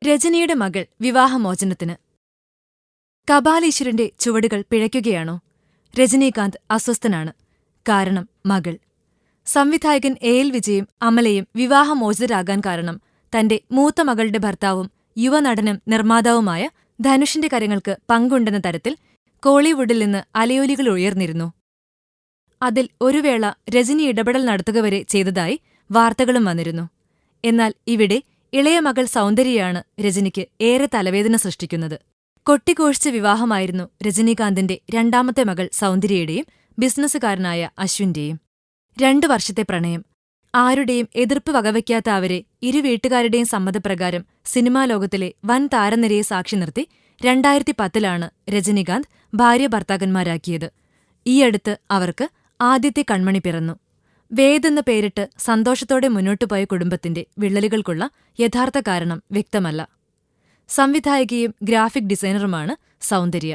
രജനിയുടെ മകൾ വിവാഹമോചനത്തിന്. കപാലീശ്വരന്റെ ചുവടുകൾ പിഴയ്ക്കുകയാണോ? രജനീകാന്ത് അസ്വസ്ഥനാണ്. കാരണം മകൾ. സംവിധായകൻ എൽ വിജയും അമലയും വിവാഹമോചിതരാകാൻ കാരണം തന്റെ മൂത്ത മകളുടെ ഭർത്താവും യുവനടനും നിർമ്മാതാവുമായ ധനുഷിന്റെ കരങ്ങൾക്ക് പങ്കുണ്ടെന്ന തരത്തിൽ കോളിവുഡിൽ നിന്ന് അലയൊലികൾ ഉയർന്നിരുന്നു. അതിൽ ഒരു വേള രജനി ഇടപെടൽ നടത്തുകവരെ ചെയ്തതായി വാർത്തകളും വന്നിരുന്നു. എന്നാൽ ഇവിടെ ഇളയ മകൾ സൗന്ദര്യയാണ് രജനിക്ക് ഏറെ തലവേദന സൃഷ്ടിക്കുന്നത്. കൊട്ടിഘോഷിച്ച വിവാഹമായിരുന്നു രജനീകാന്തിന്റെ രണ്ടാമത്തെ മകൾ സൗന്ദര്യയുടെയും ബിസിനസ്സുകാരനായ അശ്വിന്റെയും. 2 വർഷത്തെ പ്രണയം. ആരുടെയും എതിർപ്പ് വകവയ്ക്കാത്ത അവരെ ഇരു വീട്ടുകാരുടെയും സമ്മതപ്രകാരം സിനിമാ ലോകത്തിലെ വൻ താരനിരയെ സാക്ഷി നിർത്തി 2010-ലാണ് രജനീകാന്ത് ഭാര്യാഭർത്താക്കന്മാരാക്കിയത്. ഈയടുത്ത് അവർക്ക് ആദ്യത്തെ കൺമണി പിറന്നു. വേദെന്ന പേരിട്ട് സന്തോഷത്തോടെ മുന്നോട്ടുപോയ കുടുംബത്തിന്റെ വിള്ളലുകൾക്കുള്ള യഥാർത്ഥ കാരണം വ്യക്തമല്ല. സംവിധായകയും ഗ്രാഫിക് ഡിസൈനറുമാണ് സൗന്ദര്യ.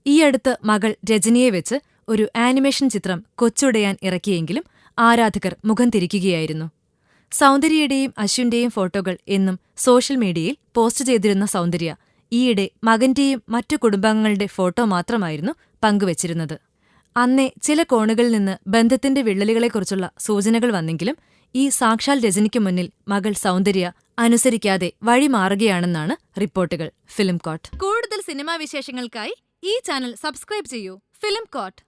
ഈയടുത്ത് മകൾ രജനിയെ വെച്ച് ഒരു ആനിമേഷൻ ചിത്രം കൊച്ചുടയാൻ ഇറക്കിയെങ്കിലും ആരാധകർ മുഖം തിരിക്കുകയായിരുന്നു. സൗന്ദര്യയുടെയും അശ്വിന്റെയും ഫോട്ടോകൾ എന്നും സോഷ്യൽ മീഡിയയിൽ പോസ്റ്റ് ചെയ്തിരുന്ന സൗന്ദര്യ ഈയിടെ മകന്റെയും മറ്റു കുടുംബാംഗങ്ങളുടെ ഫോട്ടോ മാത്രമായിരുന്നു പങ്കുവച്ചിരുന്നത്. അന്നേ ചില കോണുകളിൽ നിന്ന് ബന്ധത്തിന്റെ വിള്ളലുകളെക്കുറിച്ചുള്ള സൂചനകൾ വന്നെങ്കിലും ഈ സാക്ഷാൽ രജനിക്ക് മുന്നിൽ മകൾ സൗന്ദര്യ അനുസരിക്കാതെ വഴിമാറുകയാണെന്നാണ് റിപ്പോർട്ടുകൾ. ഫിലിം കോട്ട്. കൂടുതൽ സിനിമാ വിശേഷങ്ങൾക്കായി ഈ ചാനൽ സബ്സ്ക്രൈബ് ചെയ്യൂ. Film coat.